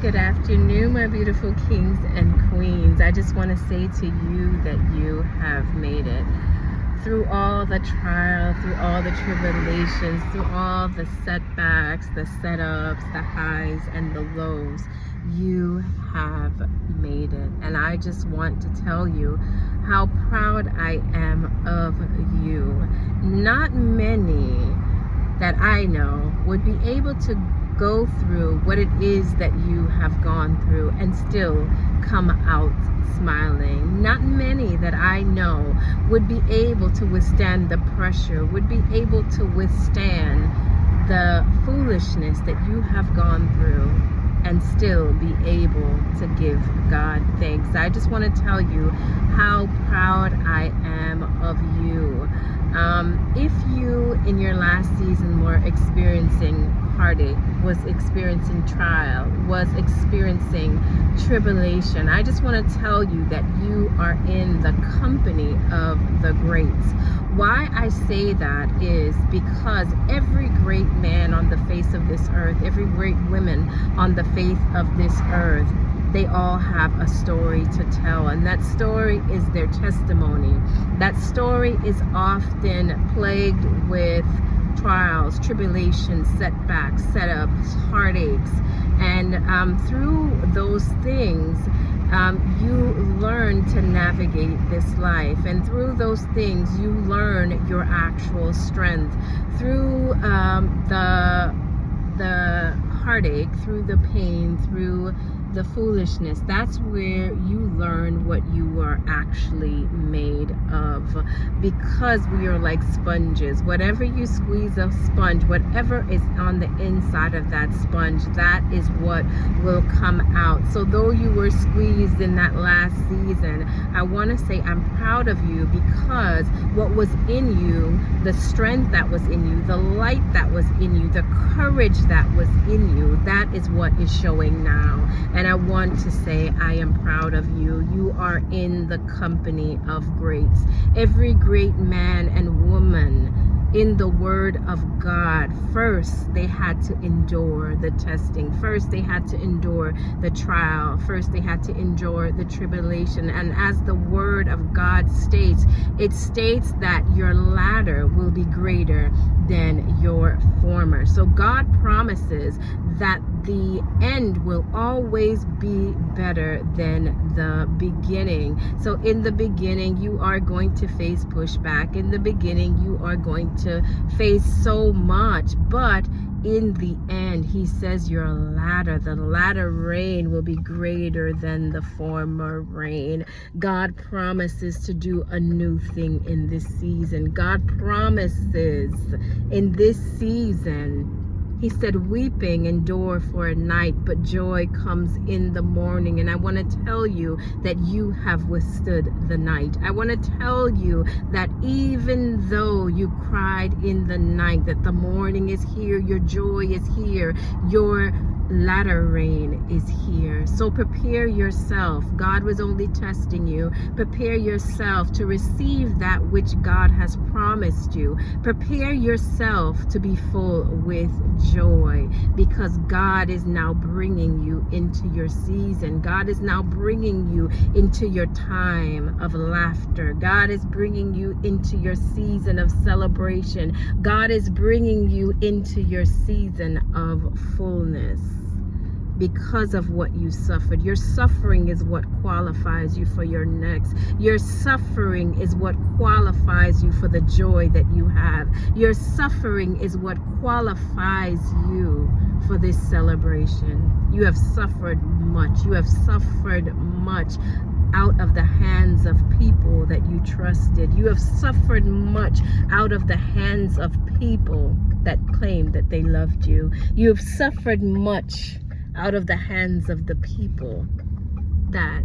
Good afternoon, my beautiful kings and queens. I just want to say to you that you have made it. Through all the trial, through all the tribulations, through all the setbacks, the setups, the highs and the lows, you have made it. And I just want to tell you how proud I am of you. Not many that I know would be able to go through what it is that you have gone through and still come out smiling. Not many that I know would be able to withstand the pressure, would be able to withstand the foolishness that you have gone through and still be able to give God thanks. I just want to tell you how proud I am of you. If you in your last season were experiencing heartache, was experiencing trial, was experiencing tribulation, I just want to tell you that you are in the company of the greats. Why I say that is because every great man on the face of this earth, every great woman on the face of this earth, they all have a story to tell, and that story is their testimony. That story is often plagued with trials, tribulations, setbacks, setups, heartaches, and through those things you learn to navigate this life, and through those things you learn your actual strength. Through the heartache, through the pain, through the foolishness, that's where you learn what you are actually made of. Because we are like sponges. Whatever you squeeze a sponge, whatever is on the inside of that sponge, that is what will come out. So though you were squeezed in that last season, I want to say I'm proud of you, because what was in you, the strength that was in you, the light that was in you, the courage that was in you, that is what is showing now. And I want to say I am proud of you. You are in the company of greats. Every great man and woman in the Word of God, first they had to endure the testing. First they had to endure the trial. First they had to endure the tribulation. And as the Word of God states, it states that your latter will be greater than your former. So God promises that the end will always be better than the beginning. So in the beginning, you are going to face pushback. In the beginning, you are going to face so much, but in the end, he says your latter, the latter rain will be greater than the former rain. God promises to do a new thing in this season. God promises in this season, he said, weeping endure for a night, but joy comes in the morning. And I want to tell you that you have withstood the night. I want to tell you that even though you cried in the night, that the morning is here, your joy is here, your latter rain is here. So prepare yourself. God was only testing you. Prepare yourself to receive that which God has promised you. Prepare yourself to be full with joy, because God is now bringing you into your season. God is now bringing you into your time of laughter. God is bringing you into your season of celebration. God is bringing you into your season of fullness. Because of what you suffered. Your suffering is what qualifies you for your next. Your suffering is what qualifies you for the joy that you have. Your suffering is what qualifies you for this celebration. You have suffered much. You have suffered much out of the hands of people that you trusted. You have suffered much out of the hands of people that claimed that they loved you. You have suffered much out of the hands of the people that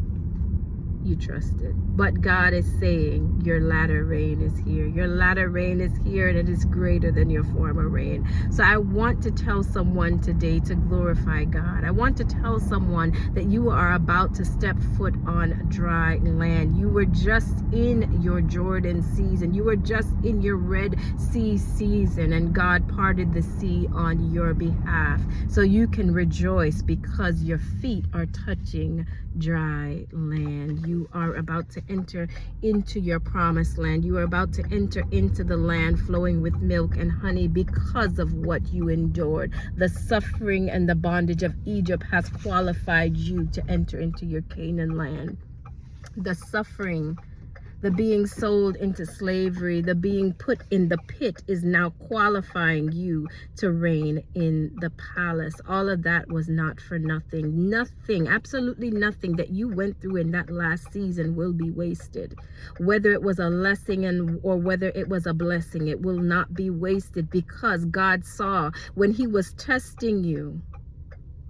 you trusted. But God is saying your latter rain is here. Your latter rain is here, and it is greater than your former rain. So I want to tell someone today to glorify God. I want to tell someone that you are about to step foot on dry land. You were just in your Jordan season. You were just in your Red Sea season, and God parted the sea on your behalf. So you can rejoice because your feet are touching dry land. You are about to enter into your promised land. You are about to enter into the land flowing with milk and honey because of what you endured. The suffering and the bondage of Egypt has qualified you to enter into your Canaan land. The suffering, the being sold into slavery, the being put in the pit is now qualifying you to reign in the palace. All of that was not for nothing. Nothing, absolutely nothing that you went through in that last season will be wasted. Whether it was a lesson or whether it was a blessing, it will not be wasted, because God saw when he was testing you,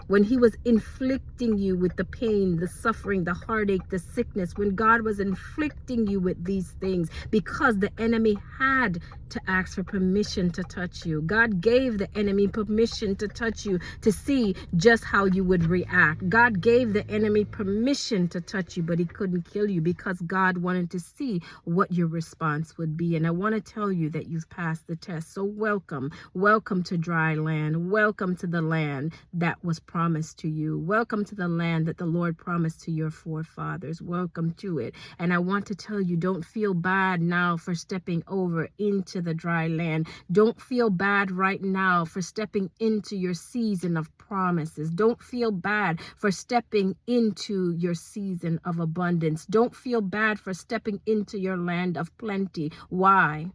when he was inflicting you with the pain, the suffering, the heartache, the sickness, when God was inflicting you with these things, because the enemy had to ask for permission to touch you. God gave the enemy permission to touch you to see just how you would react. God gave the enemy permission to touch you, but he couldn't kill you, because God wanted to see what your response would be. And I want to tell you that you've passed the test. So welcome. Welcome to dry land. Welcome to the land that was promised to you. Welcome to the land that the Lord promised to your forefathers. Welcome to it. And I want to tell you, don't feel bad now for stepping over into the dry land. Don't feel bad right now for stepping into your season of promises. Don't feel bad for stepping into your season of abundance. Don't feel bad for stepping into your land of plenty. Why?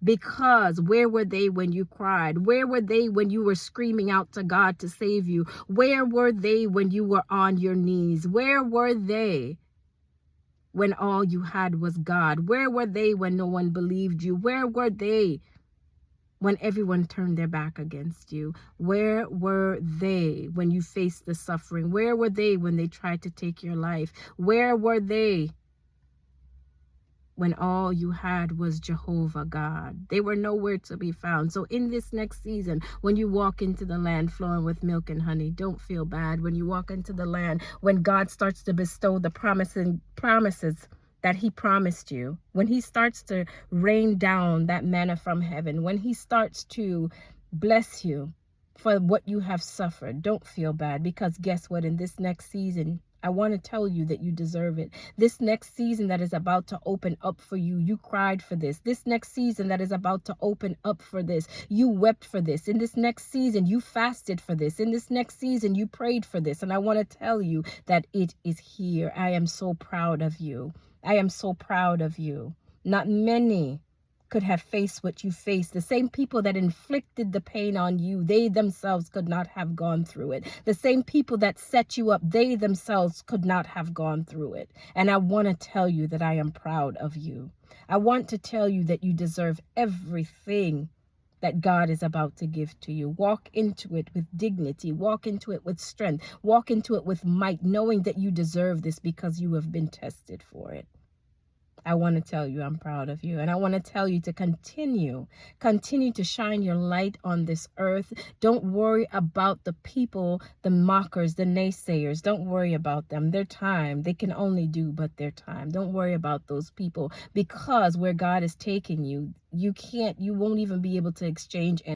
Because where were they when you cried? Where were they when you were screaming out to God to save you? Where were they when you were on your knees? Where were they when all you had was God? Where were they when no one believed you? Where were they when everyone turned their back against you? Where were they when you faced the suffering? Where were they when they tried to take your life? Where were they when all you had was Jehovah God? They were nowhere to be found. So in this next season, when you walk into the land flowing with milk and honey, don't feel bad. When you walk into the land, when God starts to bestow the promises that he promised you, when he starts to rain down that manna from heaven, when he starts to bless you for what you have suffered, don't feel bad, because guess what? In this next season, I want to tell you that you deserve it. This next season that is about to open up for you, you cried for this. This next season that is about to open up for this, you wept for this. In this next season, you fasted for this. In this next season, you prayed for this. And I want to tell you that it is here. I am so proud of you. I am so proud of you. Not many could have faced what you faced. The same people that inflicted the pain on you, they themselves could not have gone through it. The same people that set you up, they themselves could not have gone through it. And I want to tell you that I am proud of you. I want to tell you that you deserve everything that God is about to give to you. Walk into it with dignity. Walk into it with strength. Walk into it with might, knowing that you deserve this because you have been tested for it. I want to tell you I'm proud of you. And I want to tell you to continue to shine your light on this earth. Don't worry about the people, the mockers, the naysayers. Don't worry about them. Their time, they can only do but their time. Don't worry about those people, because where God is taking you, you won't even be able to exchange